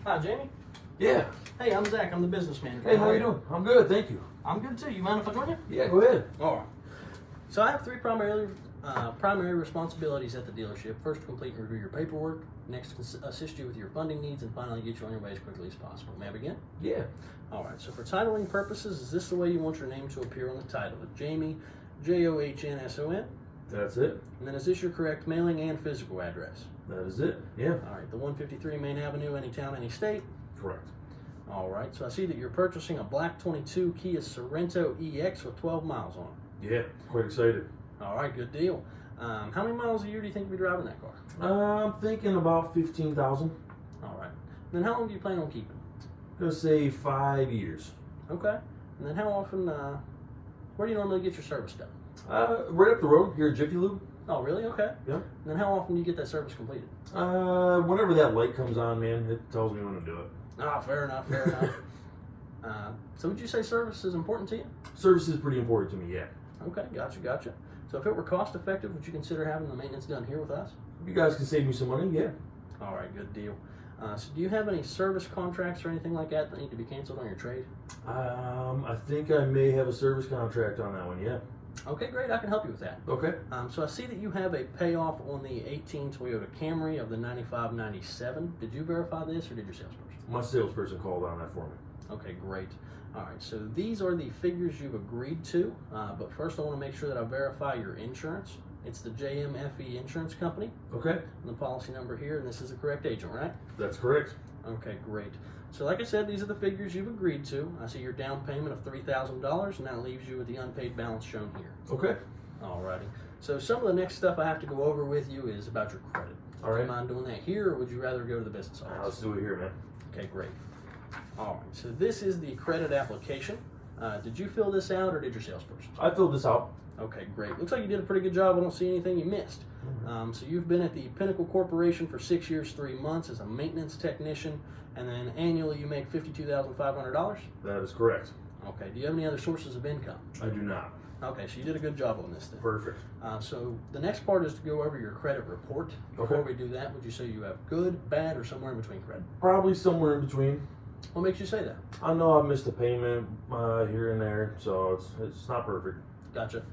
Hi, Jamie. Yeah. Hey, I'm Zack. I'm the business manager. Hey, how you doing? I'm good, thank you. I'm good too. You mind if I join you? Yeah, go ahead. All right. So I have three primary responsibilities at the dealership. First, complete and review your paperwork. Next, assist you with your funding needs, and finally, get you on your way as quickly as possible. May I begin? Yeah. All right. So for titling purposes, is this the way you want your name to appear on the title? Jamie, Johnnson. That's it. And then is this your correct mailing and physical address? That is it. Yeah. All right. The 153 Main Avenue, any town, any state. Correct. All right. So I see that you're purchasing a black 22 Kia Sorento EX with 12 miles on it. Yeah. Quite excited. All right, good deal. How many miles a year do you think you'll be driving that car? I'm thinking about 15,000. All right. Then how long do you plan on keeping? Gonna say 5 years. Okay. And then how often, where do you normally get your service done? Right up the road here at Jiffy Lube. Oh, really? Okay. Yeah. And then how often do you get that service completed? Whenever that light comes on, man, it tells me when to do it. Ah, fair enough, fair enough. So would you say service is important to you? Service is pretty important to me, yeah. Okay, gotcha. So if it were cost effective, would you consider having the maintenance done here with us? If you guys can save me some money, yeah. All right, good deal. So do you have any service contracts or anything like that need to be canceled on your trade? I think I may have a service contract on that one, yeah. Okay, great. I can help you with that. Okay. So I see that you have a payoff on the 18 Toyota Camry of the 9597. Did you verify this or did your salesperson? My salesperson called on that for me. Okay, great. All right, so these are the figures you've agreed to, but first I want to make sure that I verify your insurance. It's the JMFE Insurance Company. Okay. And the policy number here, and this is the correct agent, right? That's correct. Okay, great. So like I said, these are the figures you've agreed to. I see your down payment of $3,000, and that leaves you with the unpaid balance shown here. Okay. Alrighty. So some of the next stuff I have to go over with you is about your credit. All right. Do you mind doing that here, or would you rather go to the business office? Let's do it here, man. Okay, great. All right. So this is the credit application. Did you fill this out, or did your salesperson? I filled this out. Okay, great. Looks like you did a pretty good job. I don't see anything you missed. So you've been at the Pinnacle Corporation for 6 years, 3 months as a maintenance technician, and then annually you make $52,500. That is correct. Okay. Do you have any other sources of income? I do not. Okay, so you did a good job on this then. Perfect. So the next part is to go over your credit report. Before we do that, would you say you have good, bad, or somewhere in between credit? Probably somewhere in between. What makes you say that? I know I've missed a payment here and there, so it's not perfect. Gotcha.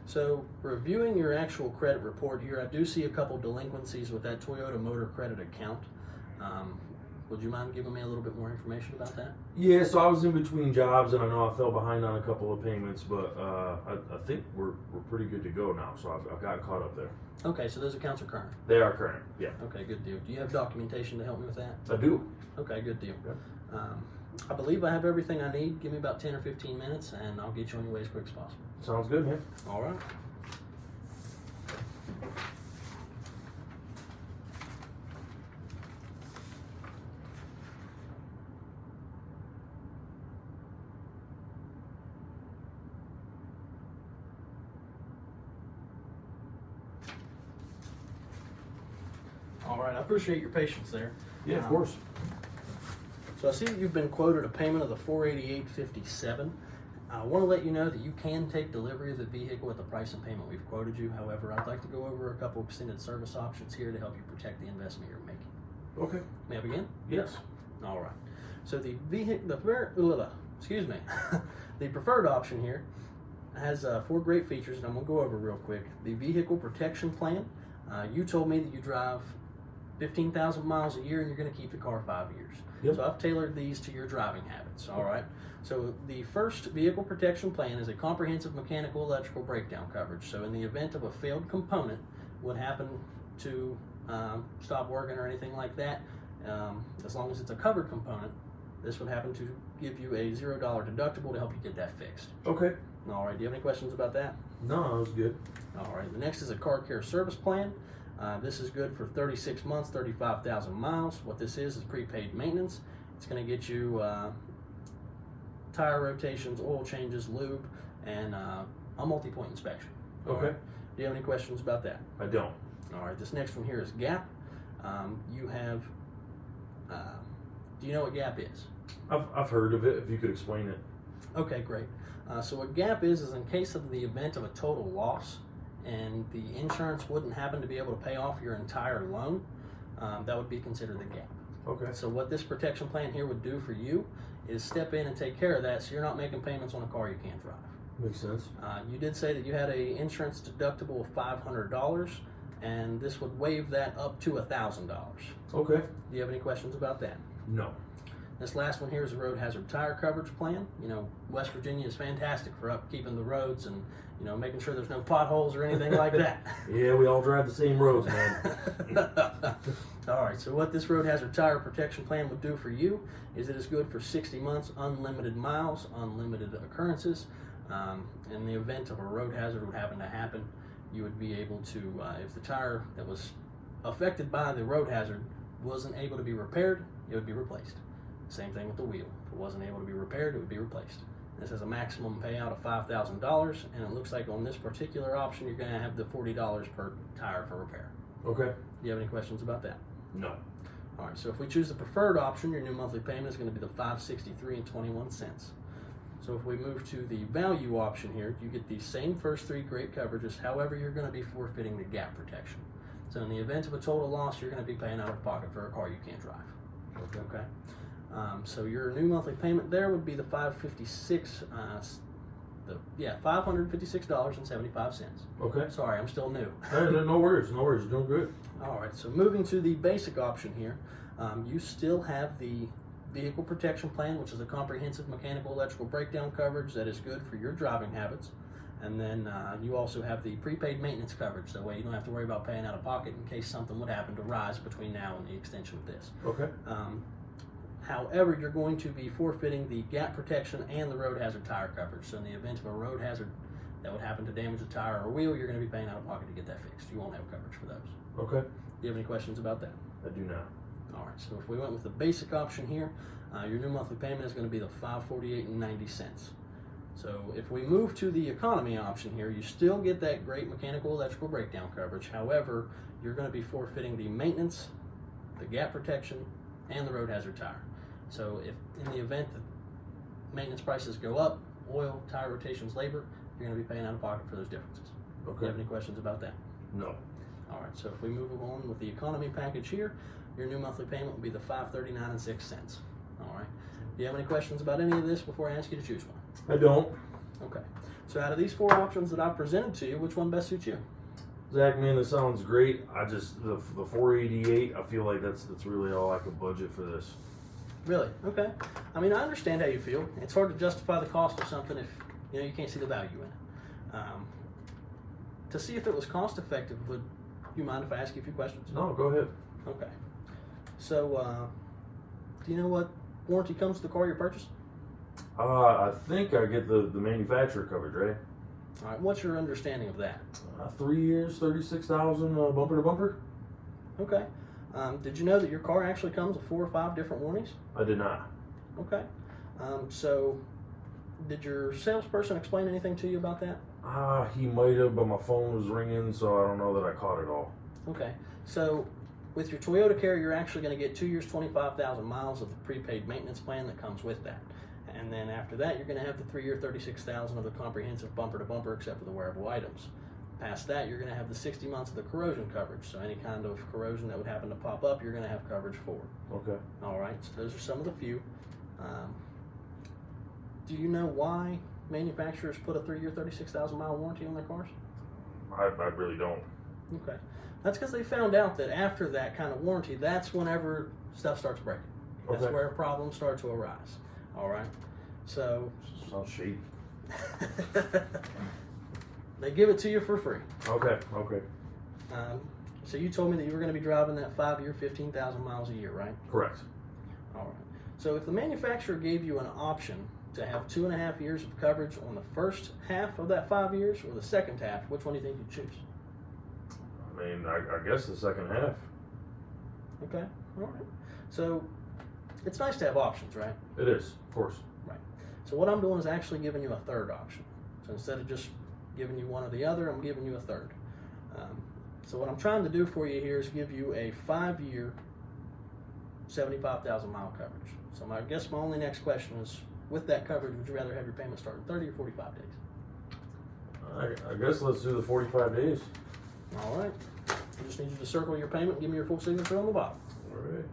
So reviewing your actual credit report here, I do see a couple delinquencies with that Toyota Motor Credit account. Would you mind giving me a little bit more information about that? Yeah, so I was in between jobs, and I know I fell behind on a couple of payments, but I think we're pretty good to go now, so I've got caught up there. Okay, so those accounts are current. They are current, yeah. Okay, good deal. Do you have documentation to help me with that? I do. Okay, good deal. Yeah. I believe I have everything I need. Give me about 10 or 15 minutes, and I'll get you on your way as quick as possible. Sounds good, man. All right. All right, I appreciate your patience there. Yeah, of course. So I see that you've been quoted a payment of the $488.57. I want to let you know that you can take delivery of the vehicle at the price and payment we've quoted you. However, I'd like to go over a couple extended service options here to help you protect the investment you're making. Okay. May I begin? Yes. All right. So the the preferred option here has 4 great features, and I'm going to go over real quick. The vehicle protection plan. You told me that you drive 15,000 miles a year and you're going to keep the car 5 years. Yep. So I've tailored these to your driving habits. All right. So the first vehicle protection plan is a comprehensive mechanical electrical breakdown coverage. So in the event of a failed component would happen to stop working or anything like that, as long as it's a covered component, this would happen to give you a $0 deductible to help you get that fixed. Okay. All right. Do you have any questions about that? No, that was good. All right. The next is a car care service plan. This is good for 36 months, 35,000 miles. What this is prepaid maintenance. It's going to get you tire rotations, oil changes, lube, and a multi-point inspection. Okay. Right. Do you have any questions about that? I don't. All right. This next one here is GAP. You have. Do you know what GAP is? I've heard of it. If you could explain it. Okay, great. So what GAP is in case of the event of a total loss, and the insurance wouldn't happen to be able to pay off your entire loan, that would be considered a gap. Okay. So what this protection plan here would do for you is step in and take care of that, so you're not making payments on a car you can't drive. Makes sense. You did say that you had a insurance deductible of $500, and this would waive that up to $1,000. Okay. Do you have any questions about that? No. This last one here is a road hazard tire coverage plan. You know, West Virginia is fantastic for upkeeping the roads and, you know, making sure there's no potholes or anything like that. Yeah, we all drive the same roads, man. All right, so what this road hazard tire protection plan would do for you is it is good for 60 months, unlimited miles, unlimited occurrences. In the event of a road hazard would happen to happen, you would be able to, if the tire that was affected by the road hazard wasn't able to be repaired, it would be replaced. Same thing with the wheel. If it wasn't able to be repaired, it would be replaced. This has a maximum payout of $5,000, and it looks like on this particular option, you're going to have the $40 per tire for repair. Okay. Do you have any questions about that? No. All right, so if we choose the preferred option, your new monthly payment is going to be the $563.21. So if we move to the value option here, you get the same first three great coverages. However, you're going to be forfeiting the gap protection. So in the event of a total loss, you're going to be paying out of pocket for a car you can't drive. Okay. So your new monthly payment there would be the $556.75. Okay. Sorry, I'm still new. No worries. No worries. You're doing good. All right, so moving to the basic option here, you still have the vehicle protection plan, which is a comprehensive mechanical electrical breakdown coverage that is good for your driving habits. And then you also have the prepaid maintenance coverage. That way you don't have to worry about paying out of pocket in case something would happen to rise between now and the extension of this. Okay. However, you're going to be forfeiting the gap protection and the road hazard tire coverage. So in the event of a road hazard that would happen to damage a tire or wheel, you're going to be paying out of pocket to get that fixed. You won't have coverage for those. Okay. Do you have any questions about that? I do not. All right, so if we went with the basic option here, your new monthly payment is going to be the $548.90. So if we move to the economy option here, you still get that great mechanical electrical breakdown coverage. However, you're going to be forfeiting the maintenance, the gap protection, and the road hazard tire. So if in the event that maintenance prices go up, oil, tire rotations, labor, you're going to be paying out of pocket for those differences. Okay. Do you have any questions about that? No. All right, so if we move on with the economy package here, your new monthly payment will be the $539.06. All right. Do you have any questions about any of this before I ask you to choose one? I don't. Okay. So out of these four options that I've presented to you, which one best suits you? Zach, man, this sounds great. I just the 488. I feel like that's really all I could budget for this. Really? Okay. I mean, I understand how you feel. It's hard to justify the cost of something if you can't see the value in it. To see if it was cost effective, would you mind if I ask you a few questions? No, go ahead. Okay. So, do you know what warranty comes to the car you purchased? I think I get the manufacturer coverage, right? All right. What's your understanding of that? 3 years, 36,000 bumper to bumper. Okay. Did you know that your car actually comes with 4 or 5 different warranties? I did not. Okay. So, did your salesperson explain anything to you about that? He might have, but my phone was ringing, so I don't know that I caught it all. Okay. So, with your Toyota Care, you're actually going to get 2 years, 25,000 miles of the prepaid maintenance plan that comes with that. And then after that, you're going to have the 3-year, 36,000 of the comprehensive bumper to bumper, except for the wearable items. Past that, you're going to have the 60 months of the corrosion coverage. So any kind of corrosion that would happen to pop up, you're going to have coverage for. Okay. All right. So those are some of the few. Do you know why manufacturers put a 3-year, 36,000 mile warranty on their cars? I really don't. Okay. That's because they found out that after that kind of warranty, that's whenever stuff starts breaking. That's Okay. where problems start to arise. All right. So Sounds shady. they give it to you for free. Okay. So you told me that you were going to be driving that 5-year, 15,000 miles a year, right? Correct. All right. So if the manufacturer gave you an option to have 2.5 years of coverage on the first half of that 5 years or the second half, which one do you think you'd choose? I mean, I guess the second half. Okay. All right. So it's nice to have options, right? It is, of course. Right. So what I'm doing is actually giving you a third option. So instead of just giving you one or the other, I'm giving you a third. So what I'm trying to do for you here is give you a 5-year, 75,000 mile coverage. So I guess my only next question is, with that coverage, would you rather have your payment start in 30 or 45 days? I guess let's do the 45 days. All right. I just need you to circle your payment and give me your full signature on the bottom. All right.